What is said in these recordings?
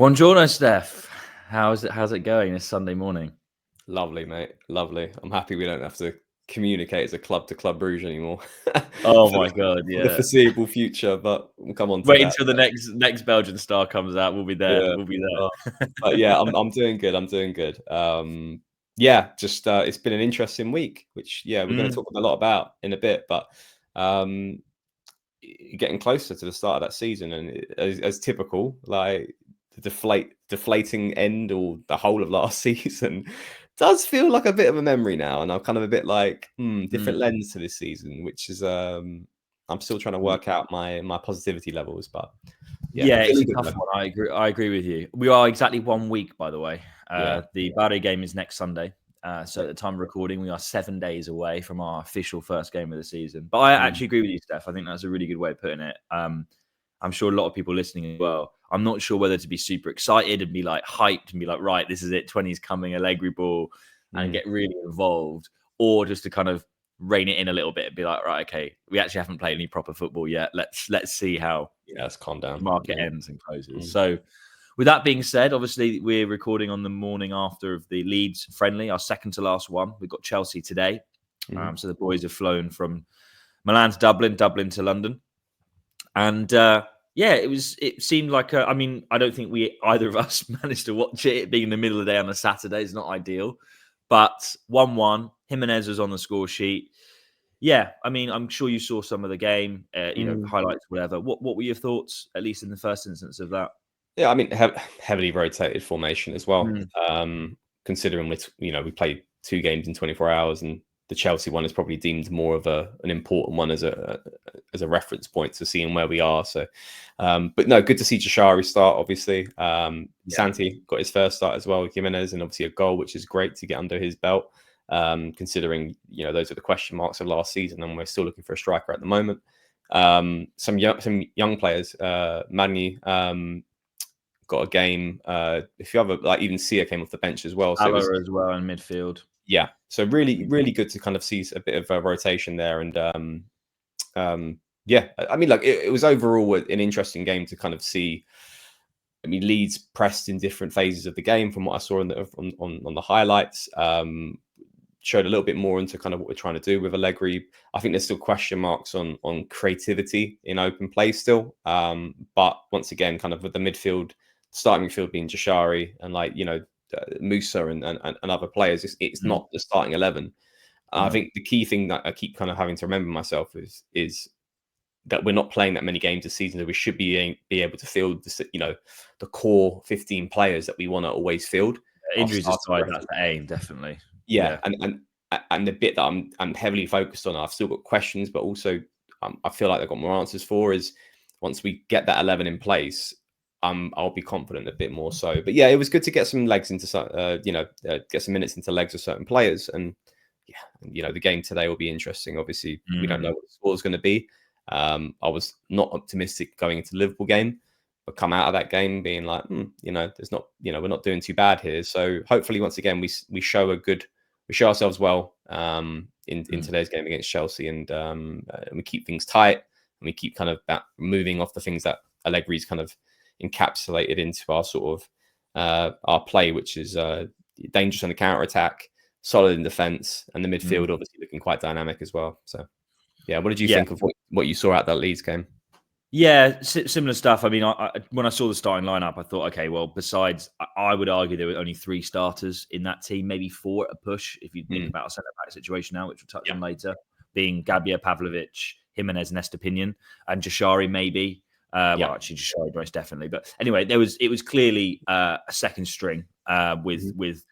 Buongiorno, Steph. How's it going this Sunday morning? Lovely, mate. Lovely. I'm happy we don't have to communicate as a club to Club Bruges anymore for Oh my God, the yeah. foreseeable future, but we'll come on to Wait that. until the next Belgian star comes out. We'll be there. Yeah. We'll be Uh, there. but yeah, I'm doing good. I'm doing good. Yeah, just it's been an interesting week, which we're going to Mm, talk a lot about in a bit, but um, getting closer to the start of that season, and as typical, like the deflating end or the whole of last season does feel like a bit of a memory now, and I'm kind of a bit like different mm. lens to this season, which is I'm still trying to work out my positivity levels, but yeah, Yeah, it's feeling a good tough though. one. I agree with you. We are exactly 1 week, by the way. Yeah, The Bari game is next Sunday. So yeah. at the time of recording, we are 7 days away from our official first game of the season. But I Mm, actually agree with you, Steph. I think that's a really good way of putting it. I'm sure a lot of people listening as well. I'm not sure whether to be super excited and be like hyped and be like, right, this is it, 20's coming, Allegri ball, and mm. get really involved, or just to kind of rein it in a little bit and be like, right, okay, we actually haven't played any proper football yet. Let's see how Yeah, let's calm the down. market Yeah. ends and closes. Mm, So, with that being said, obviously we're recording on the morning after of the Leeds friendly, our second to last one. We've got Chelsea today, mhm. so the boys have flown from Milan to Dublin, Dublin to London, and yeah, it seemed like I mean, I don't think we either of us managed to watch it. It being in the middle of the day on a Saturday is not ideal, but 1-1. Jimenez was on the score sheet. Yeah, I mean, I'm sure you saw some of the game, Mm. highlights, whatever. What were your thoughts, at least in the first instance of that? Yeah, I mean, heavily rotated formation as well. Mm, Considering we played 2 games in 24 hours, and the Chelsea one is probably deemed more of an important one as a reference point to seeing where we are. So, but no, good to see Jashari start. Obviously, yeah. Santi got his first start as well with Jimenez, and obviously a goal, which is great to get under his belt. Considering those are the question marks of last season, and we're still looking for a striker at the moment. Some young players, Magni. Got a game. If you have even Sia came off the bench as well, so it was Salah as well in midfield. so really good to kind of see a bit of a rotation there, and yeah, I mean, like it was overall an interesting game to kind of see. I mean, Leeds pressed in different phases of the game from what I saw on the highlights. Showed a little bit more into kind of what we're trying to do with Allegri. I think there's still question marks on creativity in open play still. But once again, kind of with the starting midfield being Jashari and Musa and other players, it's Mm, not the starting 11. I no. think the key thing that I keep kind of having to remember myself is that we're not playing that many games this season, that we should be able to field the core 15 players that we want to always field. Our Injuries starting aside, that's reference. the aim, definitely. Yeah, Yeah. and the bit that I'm heavily focused on, I've still got questions, but also I feel like I've got more answers for is once we get that 11 in place, I'll be confident a bit more so. But yeah, it was good to get some legs into get some minutes into legs of certain players, and yeah, the game today will be interesting. Obviously, we don't know Mm, what the score is going to be. I was not optimistic going into the Liverpool game, but come out of that game being like, there's not, we're not doing too bad here. So hopefully, once again, we show ourselves well in mm, today's game against Chelsea, and we keep things tight, and we keep kind of moving off the things that Allegri's kind of encapsulated into our sort of our play, which is dangerous on the counter attack, solid in defence, and the mm. midfield obviously looking quite dynamic as well. So yeah, what did you Yeah. think of what you saw at that Leeds game? Yeah, similar stuff. I mean, when I saw the starting lineup, I thought, okay, well, besides, I would argue there were only 3 starters in that team, maybe 4 at a push, if you think Mm, about a centre back situation now, which we'll touch yeah, on later, being Gabia, Pavlovic, Jimenez, and Estepinian, and Jashari, maybe. yeah, Well, actually, Jashari most definitely. But anyway, it was clearly a second string mhm, with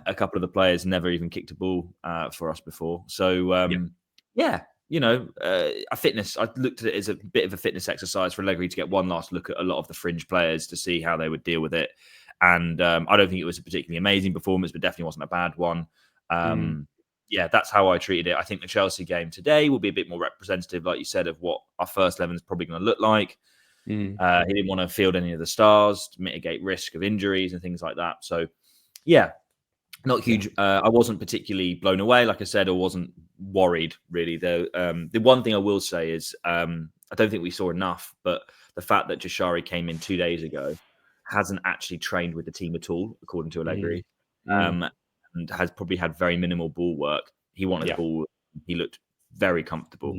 a couple of the players never even kicked a ball for us before. So yeah, yeah, a fitness. I looked at it as a bit of a fitness exercise for Allegri to get one last look at a lot of the fringe players to see how they would deal with it. And I don't think it was a particularly amazing performance, but definitely wasn't a bad one. mm, Yeah, that's how I treated it. I think the Chelsea game today will be a bit more representative, like you said, of what our first 11 is probably going to look like. mm, He didn't want to field any of the stars to mitigate risk of injuries and things like that. So, yeah, not yeah, huge. I wasn't particularly blown away, like I said, or wasn't worried really. The one thing I will say is I don't think we saw enough, but the fact that Jashari came in 2 days ago hasn't actually trained with the team at all, according to Allegri, Mm. and has probably had very minimal ball work. He wanted the ball. He looked very comfortable.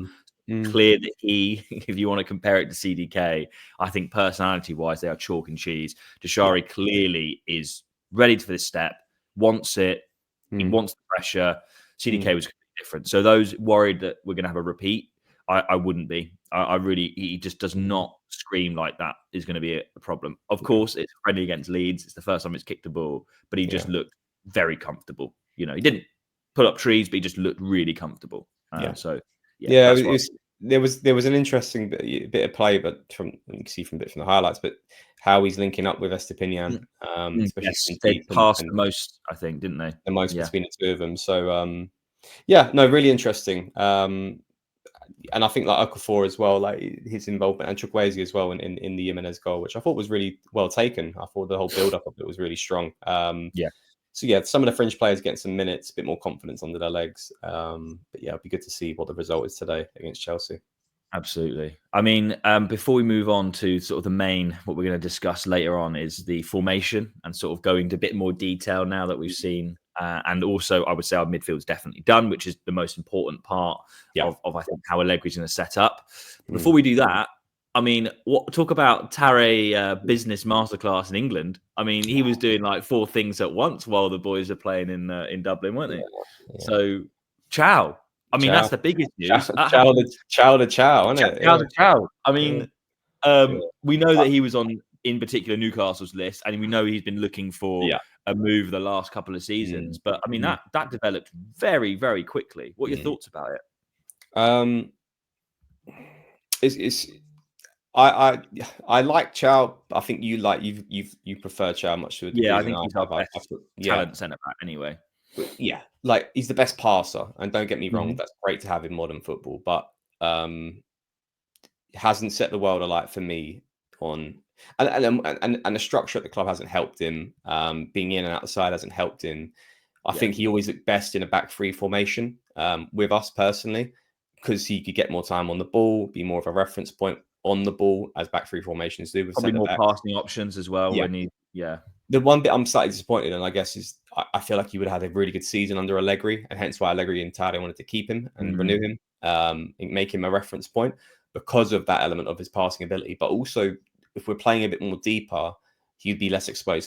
Clear that he, if you want to compare it to CDK, I think personality-wise, they are chalk and cheese. Deshari clearly is ready for this step, wants it, he wants the pressure. CDK was different. So those worried that we're going to have a repeat, I wouldn't be. I really, he just does not scream like that is going to be a problem. Of course, it's friendly against Leeds. It's the first time he's kicked the ball, but he just looked very comfortable. You know, he didn't pull up trees, but he just looked really comfortable. So there was an interesting bit of play, but from you can see from the highlights, but how he's linking up with Estepinian, especially yes, they passed the most, I think, didn't they? The most between the two of them. So really interesting. And I think like Okafor as well, like his involvement, and Chukwueze as well in the Jimenez goal, which I thought was really well taken. I thought the whole build up of it was really strong. So some of the fringe players getting some minutes, a bit more confidence under their legs. But it'd be good to see what the result is today against Chelsea. Absolutely. I mean, before we move on to sort of the main, what we're going to discuss later on is the formation and sort of go into a bit more detail now that we've seen. And also, I would say our midfield's definitely done, which is the most important part of I think, how Allegri's going to set up. But before we do that, I mean, talk about Tare business masterclass in England. I mean, he was doing like 4 things at once while the boys are playing in Dublin, weren't they? So, ciao. I mean, that's the biggest news. Ciao to ciao, isn't it? Ciao to ciao. I mean, we know that he was on, in particular, Newcastle's list, and we know he's been looking for a move the last couple of seasons. But I mean, that developed very, very quickly. What are your thoughts about it? I like Chow. I think you prefer Chow much to a degree. I think he's our best talent centre back anyway. Yeah, like he's the best passer, and don't get me wrong, that's great to have in modern football, but hasn't set the world alight for me on and the structure at the club hasn't helped him. Being in and out the side hasn't helped him. I think he always looked best in a back 3 formation with us personally, because he could get more time on the ball, be more of a reference point on the ball, as back 3 formations do. With probably more passing options as well. The one bit I'm slightly disappointed in, I guess, is I feel like he would have had a really good season under Allegri, and hence why Allegri and Tade wanted to keep him and renew him, and make him a reference point because of that element of his passing ability. But also, if we're playing a bit more deeper, he'd be less exposed